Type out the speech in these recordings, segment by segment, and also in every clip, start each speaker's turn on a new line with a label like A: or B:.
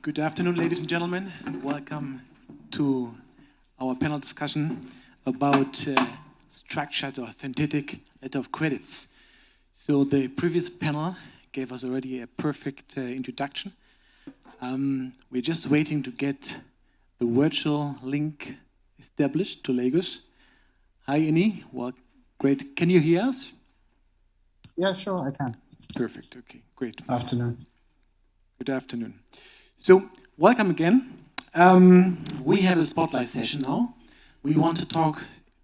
A: Good afternoon, ladies and gentlemen. Welcome to our panel discussion about structured or synthetic letter of credits. So the previous panel gave us already a perfect introduction. We're just waiting to get the virtual link established to Lagos. Hi, Ini. Well, great. Can you hear us?
B: Yeah, sure, I can.
A: Perfect. Okay, great.
B: Afternoon.
A: Good afternoon. So, welcome again. We have a spotlight session now. We want to talk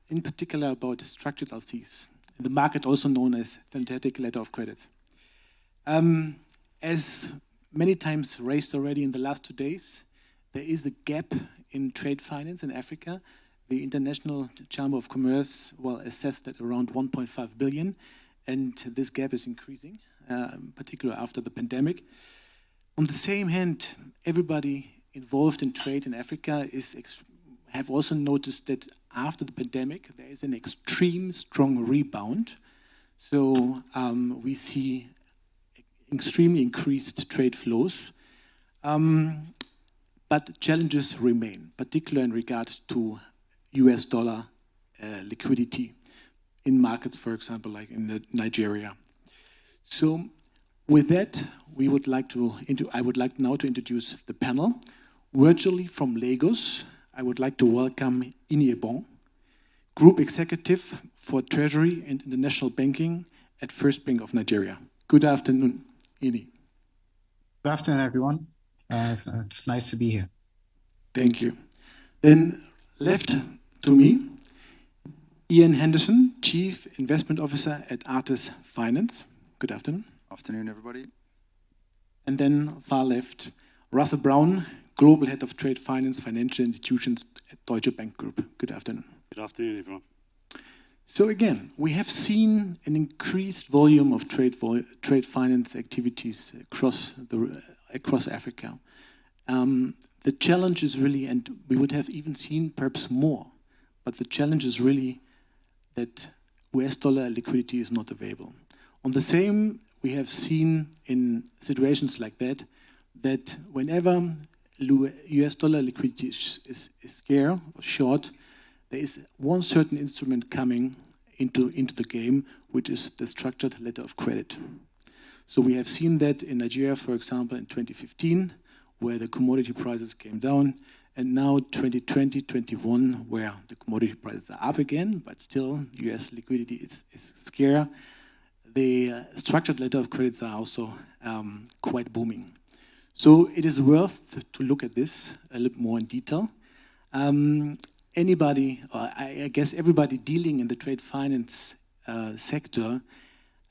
A: in particular about structured LCs, the market also known as synthetic letter of credit. As many times raised already in the last 2 days, there is a gap in trade finance in Africa. The International Chamber of Commerce assessed at around 1.5 billion, and this gap is increasing, particularly after the pandemic. On the same hand, everybody involved in trade in Africa have also noticed that after the pandemic, there is an extreme strong rebound. So we see extremely increased trade flows, but challenges remain, particularly in regard to US dollar liquidity in markets, for example, like in Nigeria. So with that, I would like now to introduce the panel. Virtually from Lagos, I would like to welcome Ebong, Group Executive for Treasury and International Banking at First Bank of Nigeria. Good afternoon, Ini.
B: Good afternoon, everyone. It's nice to be here.
A: Thank you. Then left to me, Ian Henderson, Chief Investment Officer at Artis Finance. Good afternoon.
C: Afternoon, everybody.
A: And then far left, Russell Brown, Global Head of Trade Finance Financial Institutions at Deutsche Bank Group. Good afternoon.
D: Good afternoon, everyone.
A: So again, we have seen an increased volume of trade finance activities across Africa. The challenge is really, and we would have even seen perhaps more, but the challenge is really that US dollar liquidity is not available. On the same, we have seen in situations like that whenever US dollar liquidity is scarce or short, there is one certain instrument coming into the game, which is the structured letter of credit. So we have seen that in Nigeria, for example, in 2015, where the commodity prices came down, and now 2020-21, where the commodity prices are up again, but still US liquidity is scarce. The structured letter of credits are also quite booming. So it is worth to look at this a little more in detail. Anybody, or I guess everybody dealing in the trade finance sector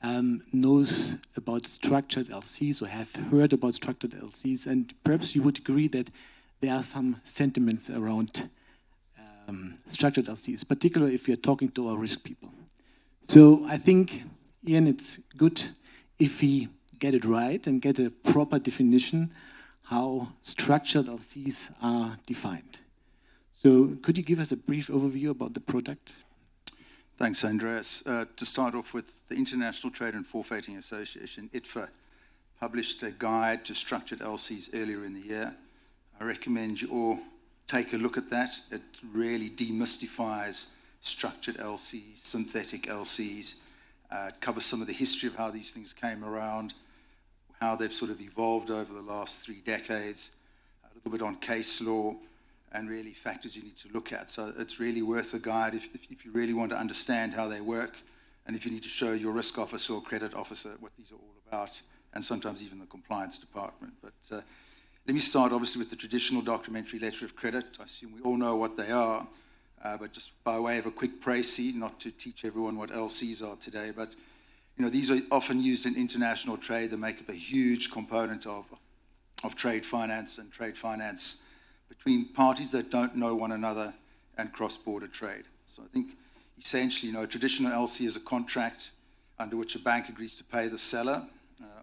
A: knows about structured LCs or have heard about structured LCs, and perhaps you would agree that there are some sentiments around structured LCs, particularly if you're talking to our risk people. So I think, Ian, it's good if we get it right and get a proper definition how structured LCs are defined. So could you give us a brief overview about the product?
C: Thanks, Andreas. To start off with, the International Trade and Forfeiting Association, ITFA, published a guide to structured LCs earlier in the year. I recommend you all take a look at that. It really demystifies structured LCs, synthetic LCs. It covers some of the history of how these things came around, how they've sort of evolved over the last 3 decades, a little bit on case law, and really factors you need to look at. So it's really worth a guide if you really want to understand how they work, and if you need to show your risk officer or credit officer what these are all about, and sometimes even the compliance department. But let me start obviously with the traditional documentary letter of credit. I assume we all know what they are. But just by way of a quick précis, not to teach everyone what LCs are today, but these are often used in international trade. They make up a huge component of trade finance and trade finance between parties that don't know one another and cross-border trade. So I think essentially, a traditional LC is a contract under which a bank agrees to pay the seller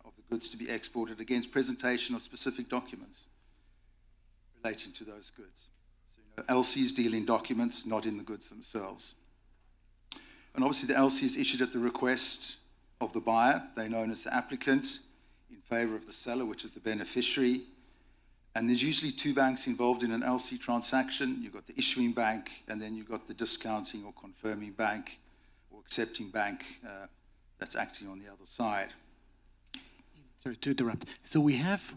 C: of the goods to be exported against presentation of specific documents relating to those goods. LCs deal in documents, not in the goods themselves. And obviously the LC is issued at the request of the buyer. They're known as the applicant in favor of the seller, which is the beneficiary. And there's usually two banks involved in an LC transaction. You've got the issuing bank, and then you've got the discounting or confirming bank or accepting bank that's acting on the other side.
A: Sorry to interrupt. So we have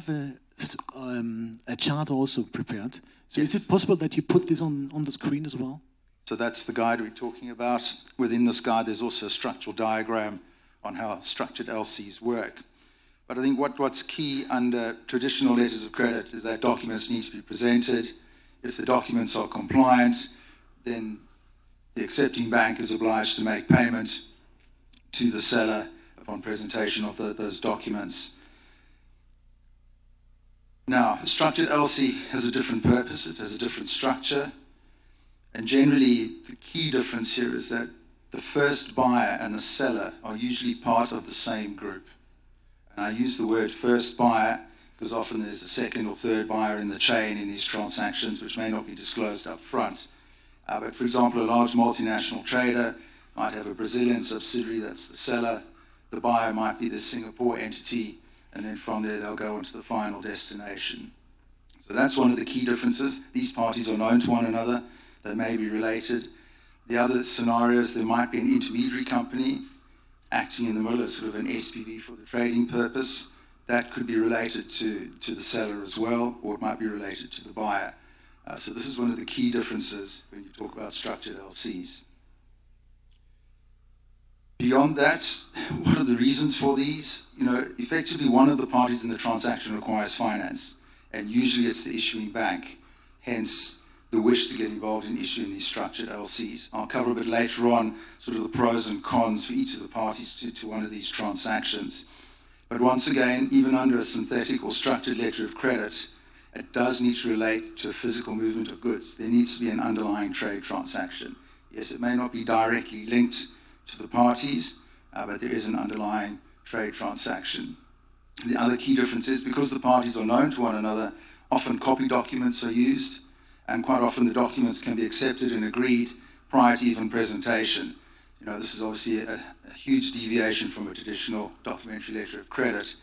A: a chart also prepared. So
C: Yes.
A: is it possible that you put this on the screen as well?
C: So that's the guide we're talking about. Within this guide, there's also a structural diagram on how structured LCs work. But I think what's key under traditional letters of credit is that documents need to be presented. If the documents are compliant, then the accepting bank is obliged to make payment to the seller upon presentation of those documents. Now, a structured LC has a different purpose, it has a different structure, and generally the key difference here is that the first buyer and the seller are usually part of the same group. And I use the word first buyer because often there's a second or third buyer in the chain in these transactions which may not be disclosed up front. But for example, a large multinational trader might have a Brazilian subsidiary that's the seller, the buyer might be the Singapore entity, and then from there they'll go on to the final destination. So that's one of the key differences. These parties are known to one another, they may be related. The other scenarios, there might be an intermediary company acting in the middle as sort of an SPV for the trading purpose. That could be related to the seller as well, or it might be related to the buyer. So this is one of the key differences when you talk about structured LCs. Beyond that, what are the reasons for these? Effectively one of the parties in the transaction requires finance, and usually it's the issuing bank, hence the wish to get involved in issuing these structured LCs. I'll cover a bit later on sort of the pros and cons for each of the parties to one of these transactions. But once again, even under a synthetic or structured letter of credit, it does need to relate to a physical movement of goods. There needs to be an underlying trade transaction. Yes, it may not be directly linked to the parties, but there is an underlying trade transaction. The other key difference is because the parties are known to one another, often copy documents are used, and quite often the documents can be accepted and agreed prior to even presentation. This is obviously a huge deviation from a traditional documentary letter of credit,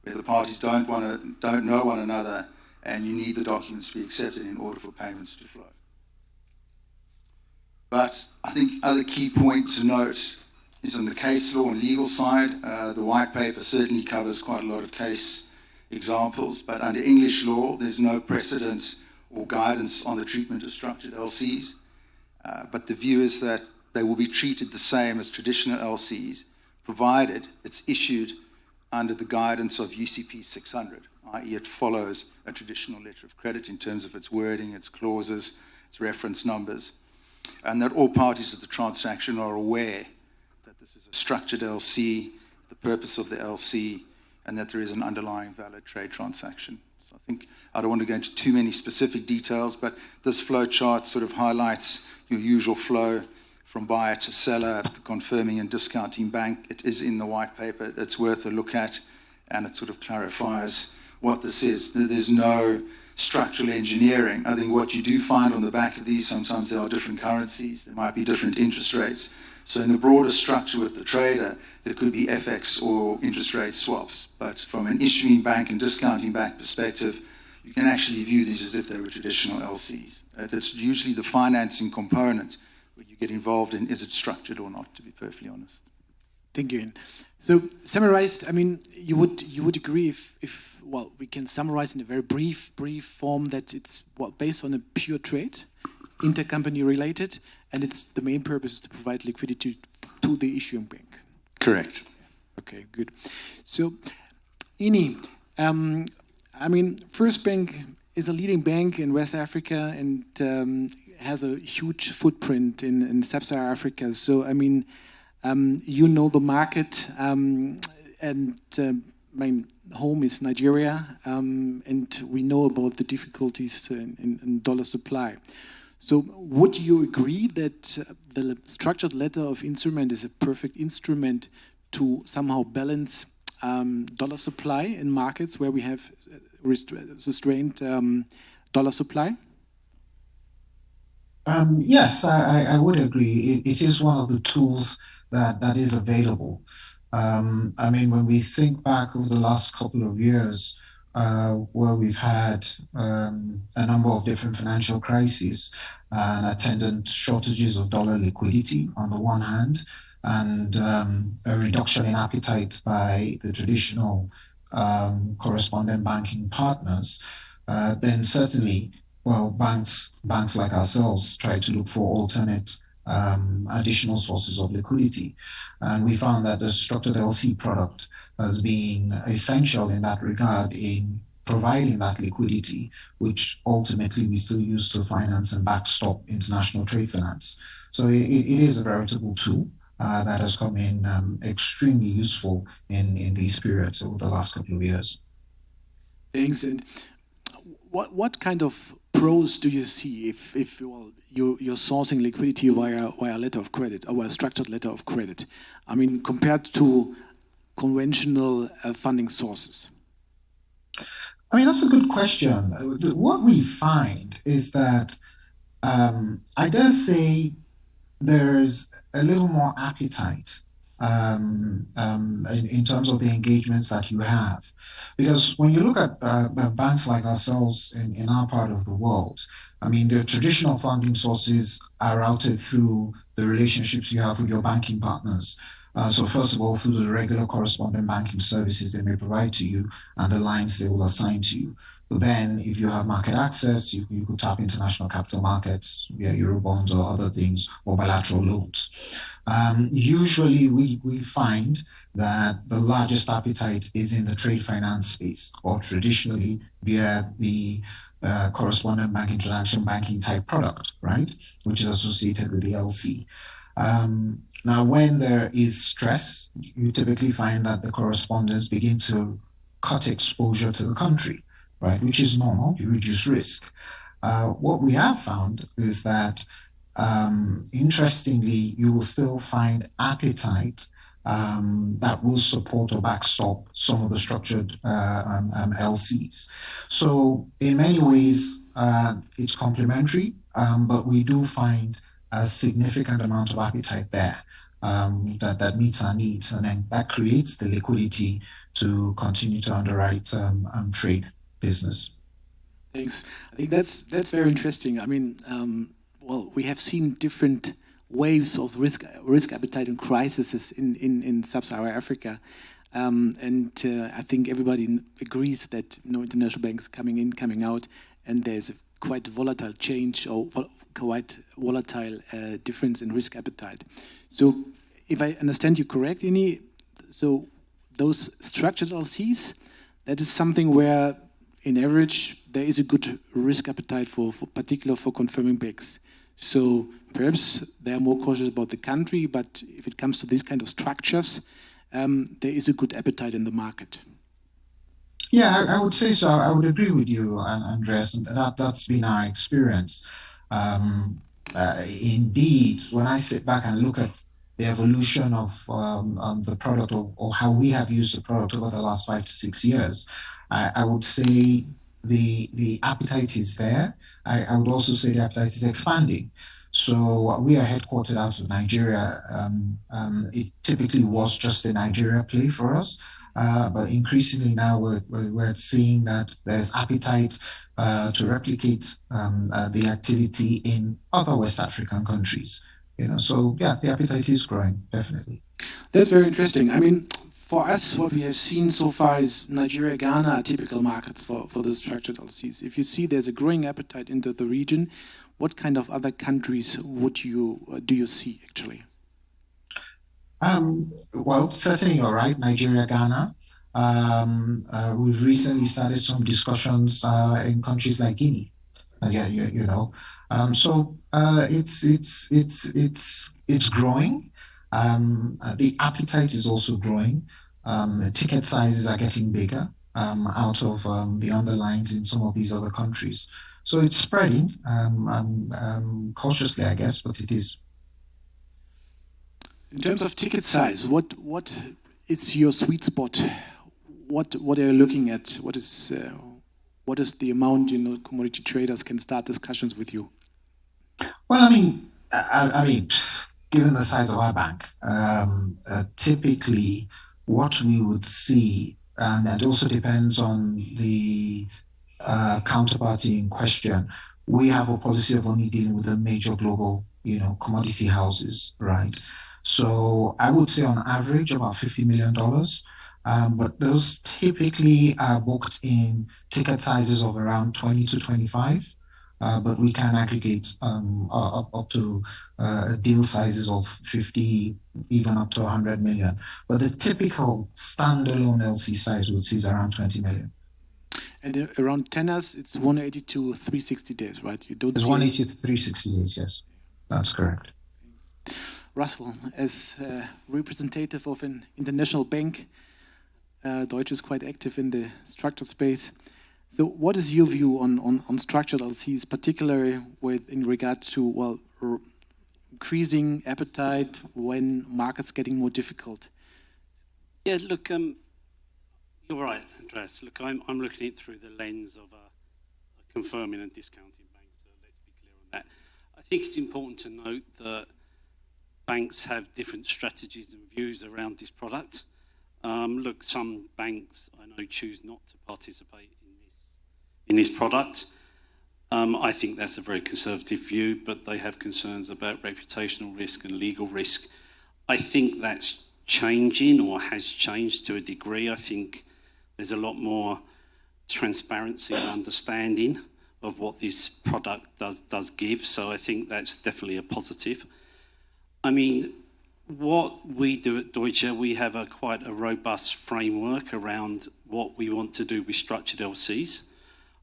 C: where the parties don't know one another, and you need the documents to be accepted in order for payments to flow. But I think other key point to note is on the case law and legal side. The white paper certainly covers quite a lot of case examples, but under English law, there's no precedent or guidance on the treatment of structured LCs. But the view is that they will be treated the same as traditional LCs, provided it's issued under the guidance of UCP 600, i.e. it follows a traditional letter of credit in terms of its wording, its clauses, its reference numbers, and that all parties of the transaction are aware that this is a structured LC, the purpose of the LC, and that there is an underlying valid trade transaction. So I think I don't want to go into too many specific details, but this flow chart sort of highlights your usual flow from buyer to seller, the confirming and discounting bank. It is in the white paper. It's worth a look at, and it sort of clarifies what this is. There's no structural engineering. I think what you do find on the back of these, sometimes there are different currencies, there might be different interest rates. So in the broader structure with the trader, there could be FX or interest rate swaps. But from an issuing bank and discounting bank perspective, you can actually view these as if they were traditional LCs. It's usually the financing component where you get involved in, is it structured or not, to be perfectly honest.
A: Thank you. So summarized, I mean, you would agree if well, we can summarize in a very brief form that it's based on a pure trade, intercompany related, and it's the main purpose is to provide liquidity to the issuing bank.
C: Correct.
A: Okay, good. So, Ini, I mean, First Bank is a leading bank in West Africa and has a huge footprint in sub-Saharan Africa. So, I mean, you know the market, and my home is Nigeria, and we know about the difficulties in dollar supply. So would you agree that the structured letter of instrument is a perfect instrument to somehow balance dollar supply in markets where we have restrained dollar supply?
B: Yes, I would agree. It is one of the tools that is available. I mean, when we think back over the last couple of years, where we've had a number of different financial crises and attendant shortages of dollar liquidity on the one hand, and a reduction in appetite by the traditional correspondent banking partners, then certainly, well, banks like ourselves try to look for alternate additional sources of liquidity. And we found that the structured LC product has been essential in that regard in providing that liquidity, which ultimately we still use to finance and backstop international trade finance. So it is a veritable tool that has come in extremely useful in these periods over the last couple of years.
A: Thanks. And what kind of pros do you see if well, you're sourcing liquidity via letter of credit or a structured letter of credit? I mean, compared to conventional funding sources?
B: I mean, that's a good question. What we find is that I dare say there's a little more appetite in terms of the engagements that you have. Because when you look at banks like ourselves in our part of the world, I mean, the traditional funding sources are routed through the relationships you have with your banking partners. So first of all, through the regular correspondent banking services they may provide to you and the lines they will assign to you. But then if you have market access, you could tap international capital markets via Eurobonds or other things or bilateral loans. Usually we find that the largest appetite is in the trade finance space, or traditionally via the correspondent banking, transaction banking type product, right, which is associated with the LC. Now, when there is stress, you typically find that the correspondents begin to cut exposure to the country, right, which is normal. You reduce risk. What we have found is that, interestingly, you will still find appetite that will support or backstop some of the structured LCs. So in many ways, it's complementary, but we do find a significant amount of appetite there that meets our needs, and then that creates the liquidity to continue to underwrite trade business.
A: Thanks. I think that's very interesting. I mean, well, we have seen different waves of risk appetite and crises in sub-Saharan Africa, and I think everybody agrees that international banks coming in, coming out, and there's a quite volatile change or quite volatile difference in risk appetite. So, if I understand you correctly, so those structured LCs, that is something where, in average, there is a good risk appetite for particular for confirming banks. So perhaps they are more cautious about the country, but if it comes to these kind of structures, there is a good appetite in the market.
B: Yeah, I would say so. I would agree with you, Andreas, and that's been our experience. Indeed, when I sit back and look at the evolution of the product or how we have used the product over the last 5 to 6 years, I would say the appetite is there. I would also say the appetite is expanding. So we are headquartered out of Nigeria. It typically was just a Nigeria play for us. But increasingly now we're seeing that there's appetite to replicate the activity in other West African countries. So yeah, the appetite is growing, definitely.
A: That's very interesting. I mean, for us, what we have seen so far is Nigeria, Ghana are typical markets for the structured LCs. If you see there's a growing appetite into the region, what kind of other countries do you see actually?
B: Well, certainly you're right, Nigeria, Ghana. We've recently started some discussions in countries like Guinea. So it's growing. The appetite is also growing. The ticket sizes are getting bigger out of the underlines in some of these other countries. So it's spreading cautiously, I guess, but it is.
A: In terms of ticket size, what is your sweet spot? What are you looking at? What is the amount commodity traders can start discussions with you?
B: Well, I mean, given the size of our bank, typically what we would see and it also depends on the counterparty in question. We have a policy of only dealing with the major global, commodity houses, right? So I would say on average about $50 million. But those typically are booked in ticket sizes of around 20 to 25. But we can aggregate up to deal sizes of 50, even up to 100 million. But the typical standalone LC size would see is around 20 million.
A: And around tenors, it's 180 to 360 days, right? You don't.
B: It's 180 to 360 days, yes. That's correct.
A: Russell, as representative of an international bank, Deutsche is quite active in the structured space. So what is your view on structured LCs, particularly in regard to, increasing appetite when markets getting more difficult?
D: Yeah, look, you're right, Andreas. Look, I'm looking at it through the lens of a confirming and discounting bank, so let's be clear on that. I think it's important to note that banks have different strategies and views around this product. Look, some banks I know choose not to participate in this product. I think that's a very conservative view, but they have concerns about reputational risk and legal risk. I think that's changing or has changed to a degree. I think there's a lot more transparency and understanding of what this product does give. So I think that's definitely a positive. I mean, what we do at Deutsche, we have quite a robust framework around what we want to do with structured LCs.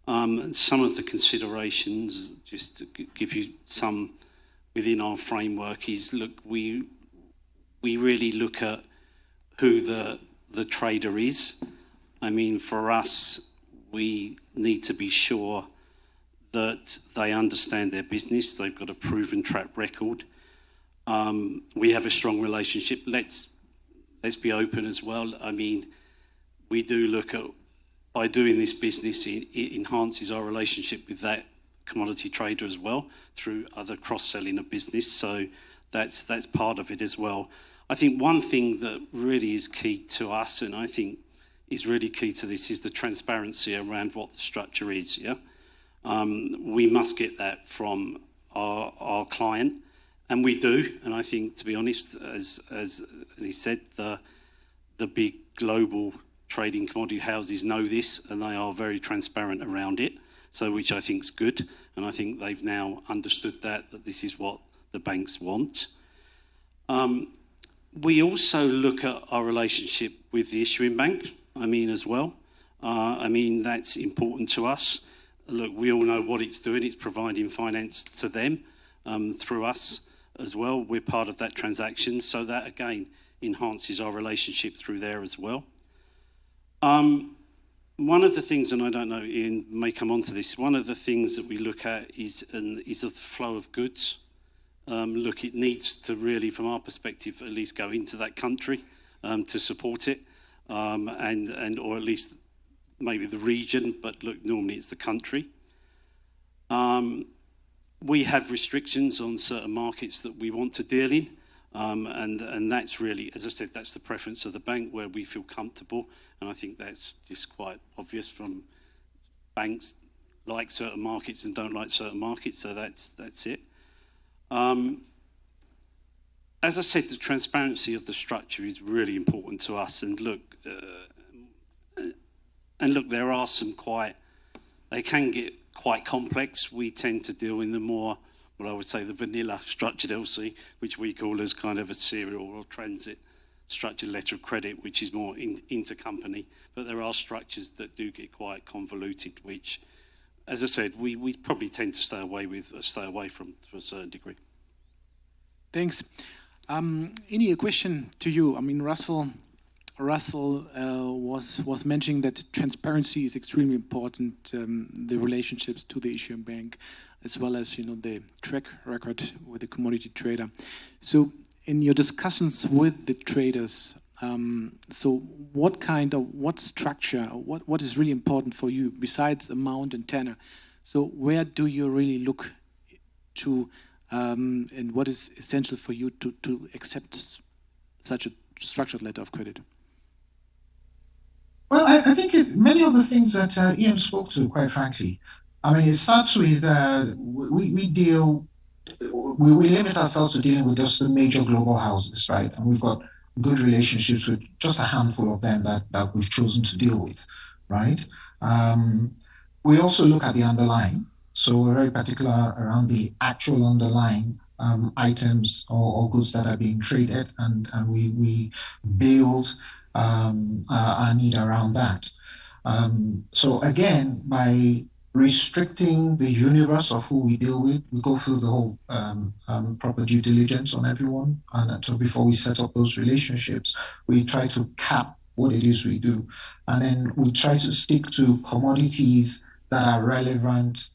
D: Some of the considerations, just to give you some within our framework, is look, we really look at who the trader is. I mean, for us, we need to be sure that they understand their business. They've got a proven track record. We have a strong relationship. Let's be open as well. I mean, we do look at, by doing this business, it enhances our relationship with that commodity trader as well through other cross-selling of business. So that's part of it as well. I think one thing that really is key to us, and I think is really key to this, is the transparency around what the structure is. Yeah, we must get that from our client, and we do. And I think, to be honest, as he said, the big global trading commodity houses know this, and they are very transparent around it. So, which I think is good, and I think they've now understood that this is what the banks want. We also look at our relationship with the issuing bank, as well. That's important to us. Look, we all know what it's doing. It's providing finance to them through us as well. We're part of that transaction. So that, again, enhances our relationship through there as well. One of the things, and I don't know, Ian may come on to this, one of the things that we look at is the flow of goods. Look, it needs to really, from our perspective, at least go into that country to support it, and or at least maybe the region, but look, normally it's the country. We have restrictions on certain markets that we want to deal in, and that's really, as I said, that's the preference of the bank where we feel comfortable, and I think that's just quite obvious from banks like certain markets and don't like certain markets, so that's it. As I said, the transparency of the structure is really important to us. And look, there are some they can get quite complex. We tend to deal in the more, well, I would say the vanilla structured LC, which we call as kind of a serial or transit structured letter of credit, which is more intercompany. But there are structures that do get quite convoluted, which, as I said, we probably tend to stay away from to a certain degree.
A: Thanks. Any question to you? Russell was mentioning that transparency is extremely important. The relationships to the issuing bank, as well as the track record with the commodity trader. So, in your discussions with the traders, so what structure, what is really important for you besides amount and tenor? So where do you really look to, and what is essential for you to accept such a structured letter of credit?
B: Well, I think many of the things that Ian spoke to, quite frankly, I mean, it starts with we limit ourselves to dealing with just the major global houses, right? And we've got good relationships with just a handful of them that we've chosen to deal with, right? We also look at the underlying. So we're very particular around the actual underlying items or goods that are being traded, and we build our need around that. So again, by restricting the universe of who we deal with, we go through the whole proper due diligence on everyone, and so before we set up those relationships, we try to cap what it is we do, and then we try to stick to commodities that are relevant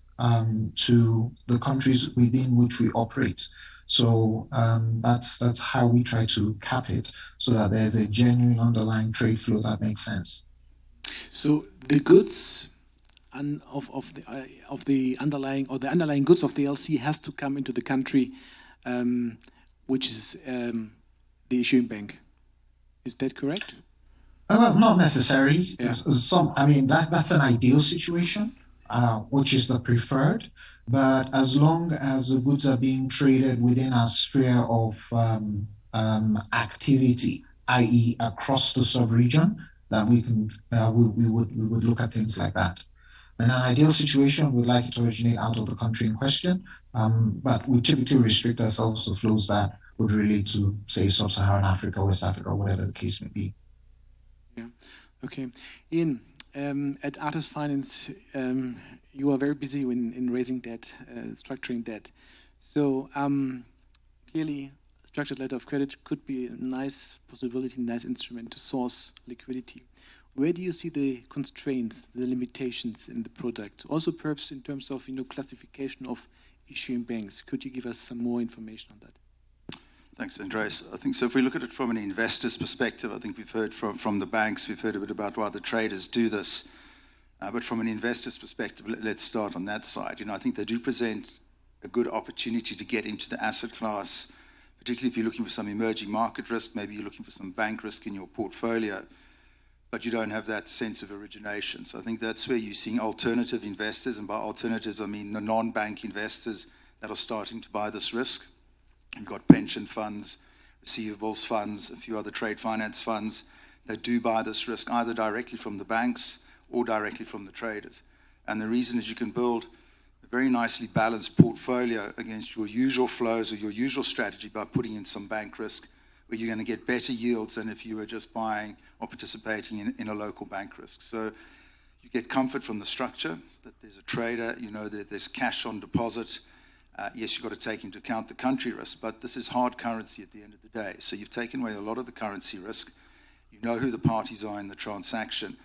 B: to the countries within which we operate. So that's how we try to cap it, so that there's a genuine underlying trade flow that makes sense.
A: So the goods of the underlying goods of the LC has to come into the country, which is the issuing bank. Is that correct?
B: Well, not necessarily.
A: Yeah.
B: I mean, that's an ideal situation, which is the preferred. But as long as the goods are being traded within our sphere of activity, i.e., across the sub-region, then we would look at things like that. In an ideal situation, we'd like it to originate out of the country in question, but we typically restrict ourselves to flows that would relate to, say, Sub-Saharan Africa, West Africa, whatever the case may be.
A: Yeah. Okay. Ian, at Artis Finance, you are very busy in raising debt, structuring debt. So clearly, structured letter of credit could be a nice possibility, nice instrument to source liquidity. Where do you see the constraints, the limitations in the product? Also, perhaps in terms of classification of issuing banks. Could you give us some more information on that?
C: Thanks, Andreas. I think so. If we look at it from an investor's perspective, I think we've heard from the banks, we've heard a bit about why the traders do this. But from an investor's perspective, let's start on that side. I think they do present a good opportunity to get into the asset class, particularly if you're looking for some emerging market risk, maybe you're looking for some bank risk in your portfolio, but you don't have that sense of origination. So I think that's where you're seeing alternative investors, and by alternatives, I mean the non-bank investors that are starting to buy this risk. You've got pension funds, receivables funds, a few other trade finance funds that do buy this risk either directly from the banks or directly from the traders. And the reason is you can build a very nicely balanced portfolio against your usual flows or your usual strategy by putting in some bank risk, where you're going to get better yields than if you were just buying or participating in a local bank risk. So you get comfort from the structure, that there's a trader, that there's cash on deposit. Yes, you've got to take into account the country risk, but this is hard currency at the end of the day. So you've taken away a lot of the currency risk. You know who the parties are in the transaction.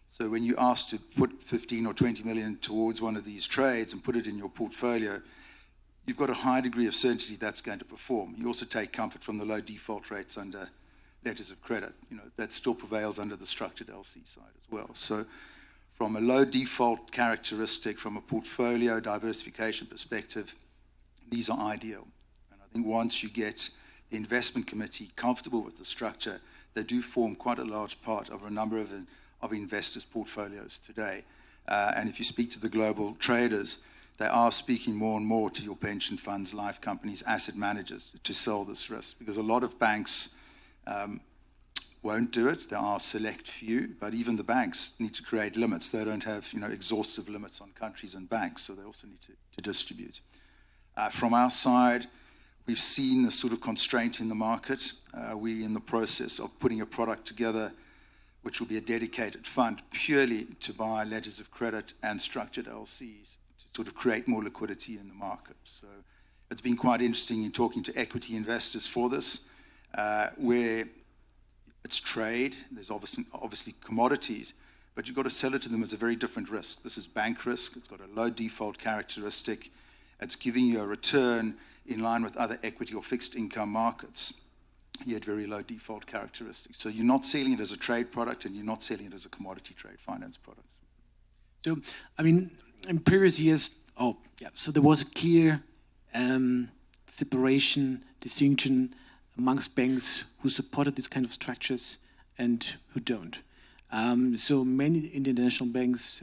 C: So when you ask to put 15 or 20 million towards one of these trades and put it in your portfolio, you've got a high degree of certainty that's going to perform. You also take comfort from the low default rates under letters of credit. That still prevails under the structured LC side as well. So from a low default characteristic, from a portfolio diversification perspective, these are ideal. And I think once you get the investment committee comfortable with the structure, they do form quite a large part of a number of investors' portfolios today. And if you speak to the global traders, they are speaking more and more to your pension funds, life companies, asset managers to sell this risk, because a lot of banks won't do it. There are select few, but even the banks need to create limits. They don't have exhaustive limits on countries and banks, so they also need to distribute. From our side, we've seen the sort of constraint in the market. We're in the process of putting a product together which will be a dedicated fund purely to buy letters of credit and structured LCs to sort of create more liquidity in the market. So it's been quite interesting in talking to equity investors for this, where it's trade, there's obviously commodities, but you've got to sell it to them as a very different risk. This is bank risk, it's got a low default characteristic, it's giving you a return in line with other equity or fixed income markets, yet very low default characteristics. So you're not selling it as a trade product, and you're not selling it as a commodity trade finance product.
A: So, I mean, in previous years, so there was a clear separation, distinction amongst banks who supported these kind of structures and who don't. So many international banks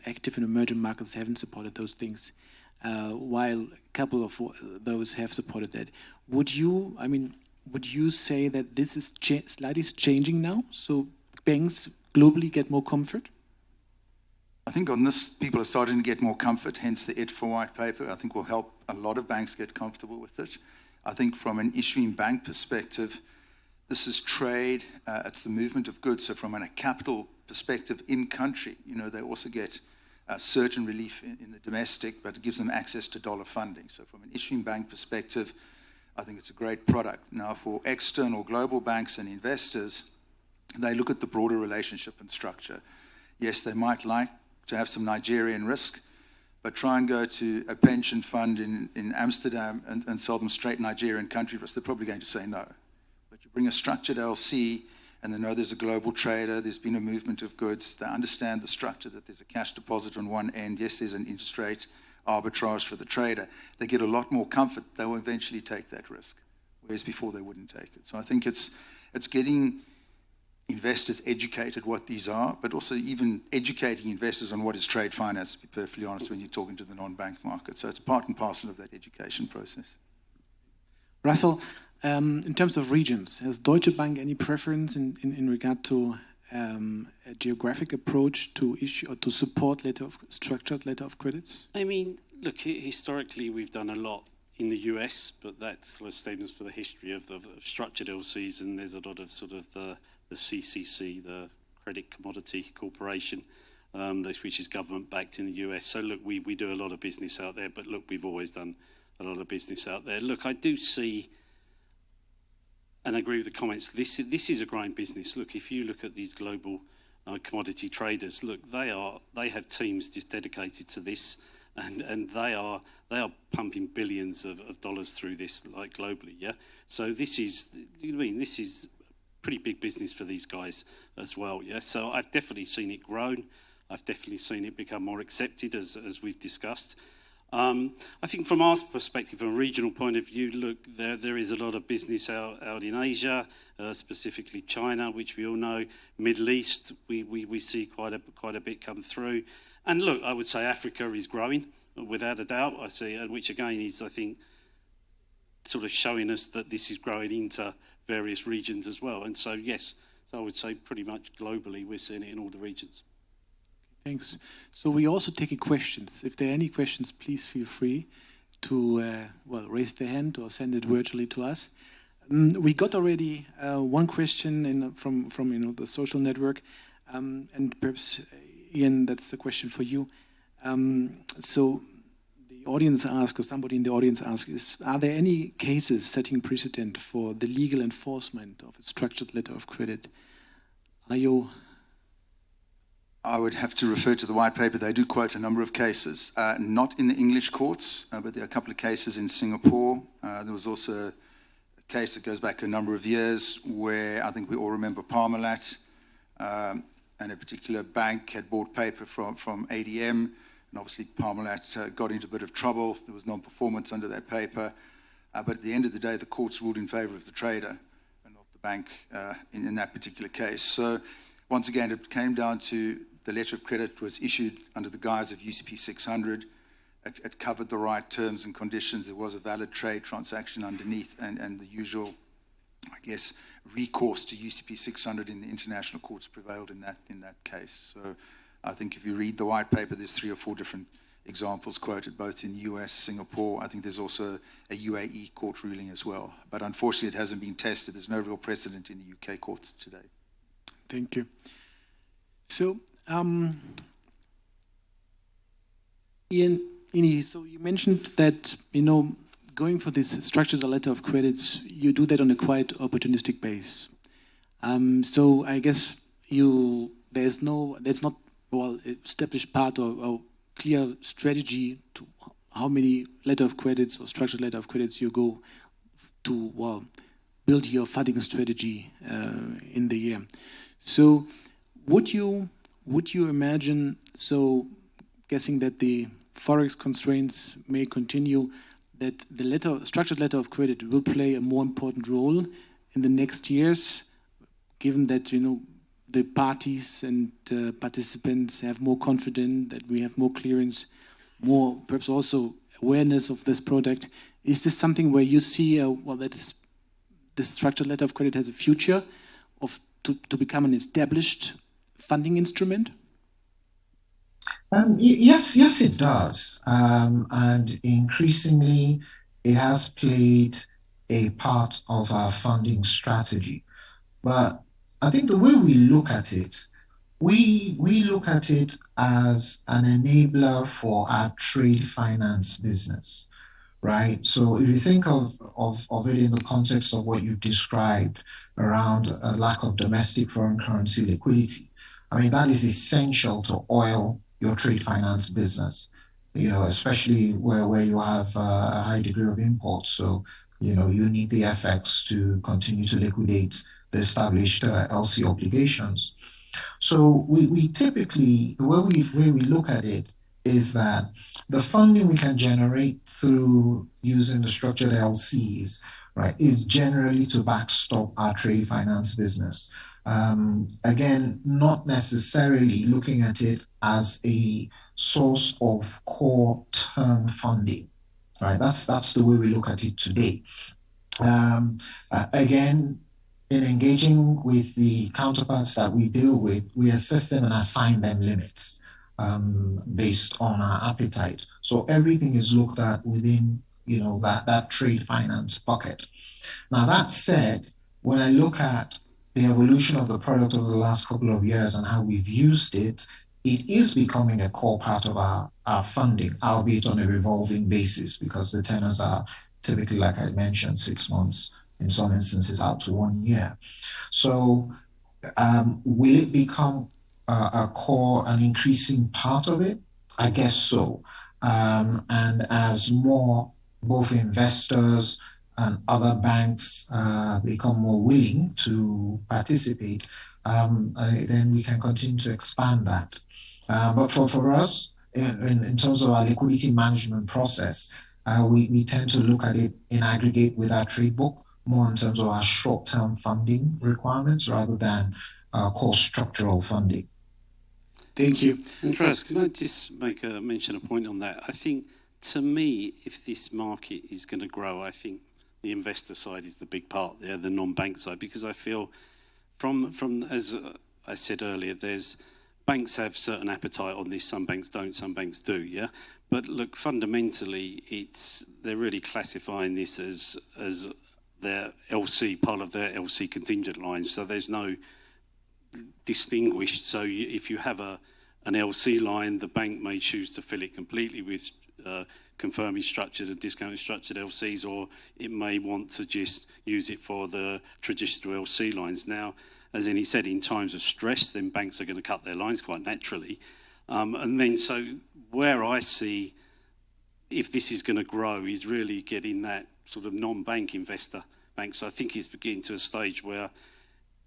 A: active in emerging markets haven't supported those things, while a couple of those have supported that. Would you say that this is slightly changing now? So banks globally get more comfort?
C: I think on this, people are starting to get more comfort, hence the ITFA white paper. I think will help a lot of banks get comfortable with it. I think from an issuing bank perspective, this is trade, it's the movement of goods. So from a capital perspective in country, they also get certain relief in the domestic, but it gives them access to dollar funding. So from an issuing bank perspective, I think it's a great product. Now for external global banks and investors, they look at the broader relationship and structure. Yes, they might like to have some Nigerian risk, but try and go to a pension fund in Amsterdam and sell them straight Nigerian country risk, they're probably going to say no. But you bring a structured LC and they know there's a global trader, there's been a movement of goods, they understand the structure, that there's a cash deposit on one end, yes, there's an interest rate arbitrage for the trader, they get a lot more comfort, they will eventually take that risk, whereas before they wouldn't take it. So I think it's getting investors educated what these are, but also even educating investors on what is trade finance, to be perfectly honest, when you're talking to the non-bank market. So it's part and parcel of that education process.
A: Russell, in terms of regions, has Deutsche Bank any preference in regard to a geographic approach to issue or to support structured letter of credits?
D: I mean, look, historically we've done a lot in the US, but that's sort of statements for the history of structured LCs, and there's a lot of sort of the CCC, the Credit Commodity Corporation, which is government-backed in the US. So look, we do a lot of business out there, but look, we've always done a lot of business out there. Look, I do see, and I agree with the comments, this is a growing business. Look, if you look at these global commodity traders, look, they have teams just dedicated to this, and they are pumping billions of dollars through this, like globally, yeah? So this is pretty big business for these guys as well, yeah? So I've definitely seen it grow. I've definitely seen it become more accepted, as we've discussed. I think from our perspective, from a regional point of view, look, there is a lot of business out in Asia, specifically China, which we all know. Middle East, we see quite a bit come through. And look, I would say Africa is growing, without a doubt. I see, which again is, I think, sort of showing us that this is growing into various regions as well. And so, yes, so I would say pretty much globally we're seeing it in all the regions.
A: Thanks. So we also take questions. If there are any questions, please feel free to raise the hand or send it virtually to us. We got already one question from the social network, and perhaps Ian, that's the question for you. So the audience asked, or somebody in the audience asked, are there any cases setting precedent for the legal enforcement of a structured letter of credit?
C: I would have to refer to the white paper. They do quote a number of cases, not in the English courts, but there are a couple of cases in Singapore. There was also a case that goes back a number of years where I think we all remember Parmalat, and a particular bank had bought paper from ADM, and obviously Parmalat got into a bit of trouble. There was non-performance under that paper, but at the end of the day, the courts ruled in favor of the trader and not the bank in that particular case. So once again, it came down to the letter of credit was issued under the guise of UCP 600. It covered the right terms and conditions. There was a valid trade transaction underneath, and the usual, I guess, recourse to UCP 600 in the international courts prevailed in that case. So I think if you read the white paper, there's 3 or 4 different examples quoted, both in the US, Singapore. I think there's also a UAE court ruling as well. But unfortunately, it hasn't been tested. There's no real precedent in the UK courts today.
A: Thank you. So, Ian, so you mentioned that, going for this structured letter of credits, you do that on a quite opportunistic base. So I guess there's not established part or clear strategy to how many letter of credits or structured letter of credits you go to build your funding strategy in the year. So would you imagine, so guessing that the forex constraints may continue, that the structured letter of credit will play a more important role in the next years, given that the parties and participants have more confidence, that we have more clearance, more perhaps also awareness of this product. Is this something where you see, well, that is, this structured letter of credit has a future to become an established funding instrument?
B: Yes, it does. And increasingly, it has played a part of our funding strategy. But I think the way we look at it, we look at it as an enabler for our trade finance business, right? So if you think of it in the context of what you described around a lack of domestic foreign currency liquidity, I mean, that is essential to oil your trade finance business, especially where you have a high degree of imports. So, you need the FX to continue to liquidate the established LC obligations. So we typically, the way we look at it is that the funding we can generate through using the structured LCs, right, is generally to backstop our trade finance business. Again, not necessarily looking at it as a source of core term funding, right? That's the way we look at it today. Again, in engaging with the counterparts that we deal with, we assist them and assign them limits based on our appetite. So everything is looked at within, that trade finance bucket. Now, that said, when I look at the evolution of the product over the last couple of years and how we've used it, it is becoming a core part of our funding, albeit on a revolving basis, because the tenors are typically, like I mentioned, 6 months, in some instances out to 1 year. So will it become a core, an increasing part of it? I guess so. And as more, both investors and other banks become more willing to participate, then we can continue to expand that. But for us, in terms of our liquidity management process, we tend to look at it in aggregate with our trade book, more in terms of our short-term funding requirements rather than core structural funding.
A: Thank you.
D: Andreas, can I just mention a point on that? I think, to me, if this market is going to grow, I think the investor side is the big part there, the non-bank side, because I feel from as I said earlier, banks have certain appetite on this, some banks don't, some banks do, yeah? But look, fundamentally, they're really classifying this as their LC, part of their LC contingent lines. So there's no distinguished. So if you have an LC line, the bank may choose to fill it completely with confirming structured and discounted structured LCs, or it may want to just use it for the traditional LC lines. Now, as he said, in times of stress, then banks are going to cut their lines quite naturally. And then so where I see if this is going to grow is really getting that sort of non-bank investor bank. So I think it's beginning to a stage where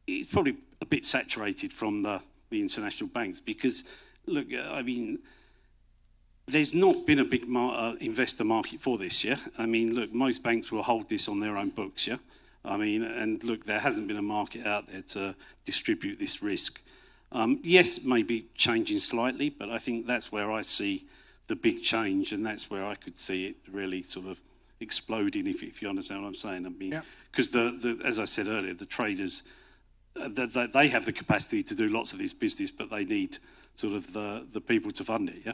D: it's probably a bit saturated from the international banks because, look, I mean, there's not been a big investor market for this, yeah? I mean, look, most banks will hold this on their own books, yeah? I mean, and look, there hasn't been a market out there to distribute this risk. Yes, maybe changing slightly, but I think that's where I see the big change, and that's where I could see it really sort of exploding, if you understand what I'm saying. I mean, because as I said earlier, the traders, they have the capacity to do lots of this business, but they need sort of the people to fund it, yeah?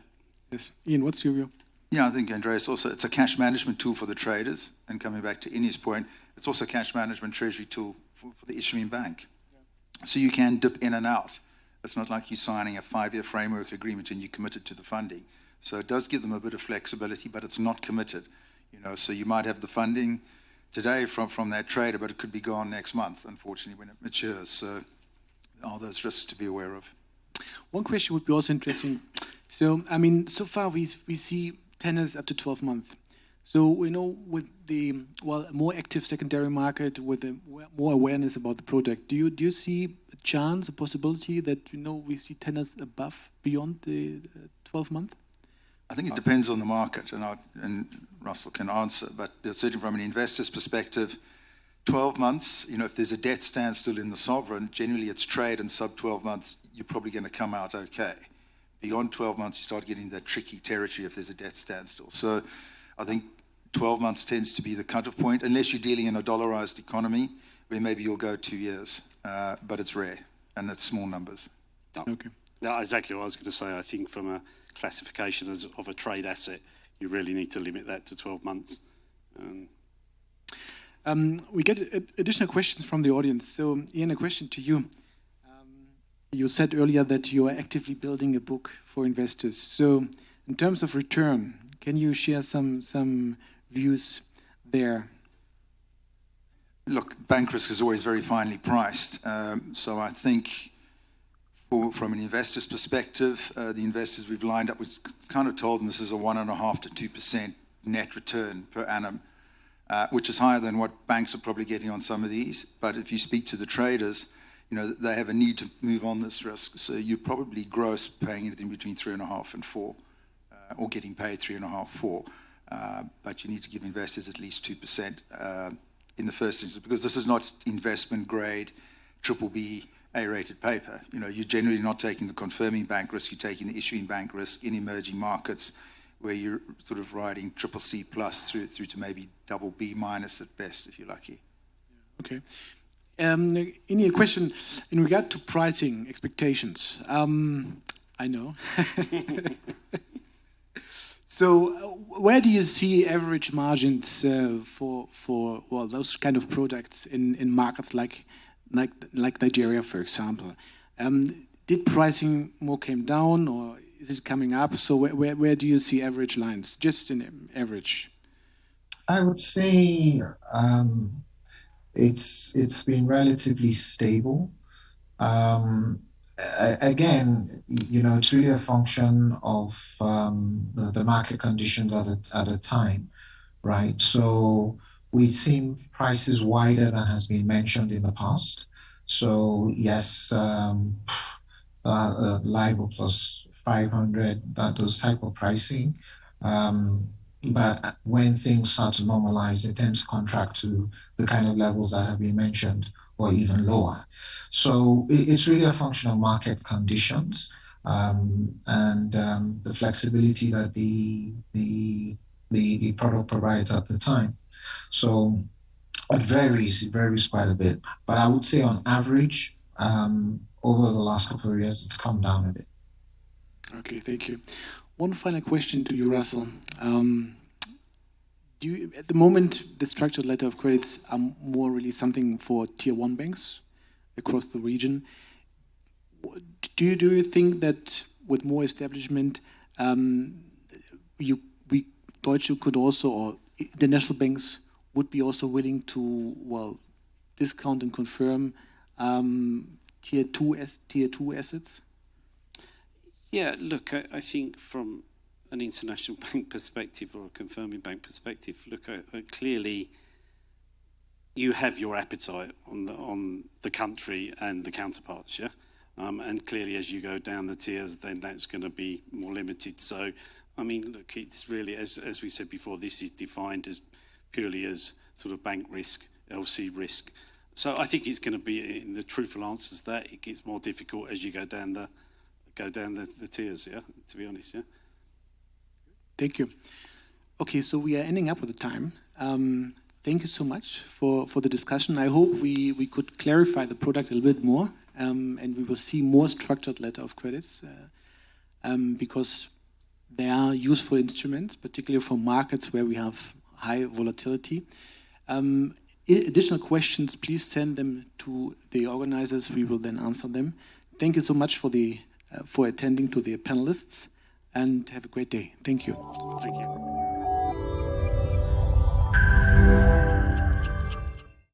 A: Yes. Ian, what's your view?
C: Yeah, I think, Andreas, also it's a cash management tool for the traders. And coming back to Innie's point, it's also a cash management treasury tool for the issuing bank. Yeah. So you can dip in and out. It's not like you're signing a 5-year framework agreement and you're committed to the funding. So it does give them a bit of flexibility, but it's not committed. So you might have the funding today from that trader, but it could be gone next month, unfortunately, when it matures. So all those risks to be aware of.
A: One question would be also interesting. So, I mean, so far we see tenors up to 12 months. So we know with the more active secondary market, with more awareness about the product, do you see a chance, a possibility that we see tenors beyond the 12 month?
C: I think it depends on the market, and Russell can answer. But certainly from an investor's perspective, 12 months, if there's a debt standstill in the sovereign, generally it's trade, and sub 12 months, you're probably going to come out okay. Beyond 12 months, you start getting that tricky territory if there's a debt standstill. So I think 12 months tends to be the cutoff point, unless you're dealing in a dollarized economy, where maybe you'll go 2 years, but it's rare, and it's small numbers.
A: Okay.
D: That's exactly what I was going to say. I think from a classification of a trade asset, you really need to limit that to 12 months.
A: We get additional questions from the audience. So, Ian, a question to you. You said earlier that you are actively building a book for investors. So, in terms of return, can you share some views there?
C: Look, bank risk is always very finely priced. So I think from an investor's perspective, the investors we've lined up, we've kind of told them this is a 1.5% to 2% net return per annum, which is higher than what banks are probably getting on some of these. But if you speak to the traders, they have a need to move on this risk. So you're probably gross paying anything between 3.5 and 4, or getting paid 3.5, 4. But you need to give investors at least 2% in the first instance, because this is not investment grade, BBB, A-rated paper. You're generally not taking the confirming bank risk, you're taking the issuing bank risk in emerging markets, where you're sort of riding CCC plus through to maybe BB minus at best, if you're lucky.
A: Okay. Any question in regard to pricing expectations? I know. So, where do you see average margins for those kind of products in markets like Nigeria, for example? Did pricing more came down, or is it coming up? So, where do you see average lines, just in average?
B: I would say it's been relatively stable. Again, it's really a function of the market conditions at a time, right? So we've seen prices wider than has been mentioned in the past. So yes, LIBOR plus 500, those type of pricing. But when things start to normalize, they tend to contract to the kind of levels that have been mentioned, or even lower. So it's really a function of market conditions and the flexibility that the product provides at the time. So it varies quite a bit. But I would say on average, over the last couple of years, it's come down a bit.
A: Okay, thank you. One final question to you, Russell. At the moment, the structured letter of credits are more really something for tier 1 banks across the region. Do you think that with more establishment, Deutsche could also, or the national banks would be also willing to, discount and confirm tier 2 assets?
D: Yeah, look, I think from an international bank perspective or a confirming bank perspective, look, clearly you have your appetite on the country and the counterparts, yeah? And clearly as you go down the tiers, then that's going to be more limited. So, I mean, look, it's really, as we said before, this is defined as purely as sort of bank risk, LC risk. So I think it's going to be, in the truthful answers, that it gets more difficult as you go down the tiers, yeah, to be honest, yeah.
A: Thank you. Okay, so we are ending up with the time. Thank you so much for the discussion. I hope we could clarify the product a little bit more, and we will see more structured letter of credits, because they are useful instruments, particularly for markets where we have high volatility. Additional questions, please send them to the organizers. We will then answer them. Thank you so much for attending to the panelists, and have a great day. Thank you.
D: Thank you.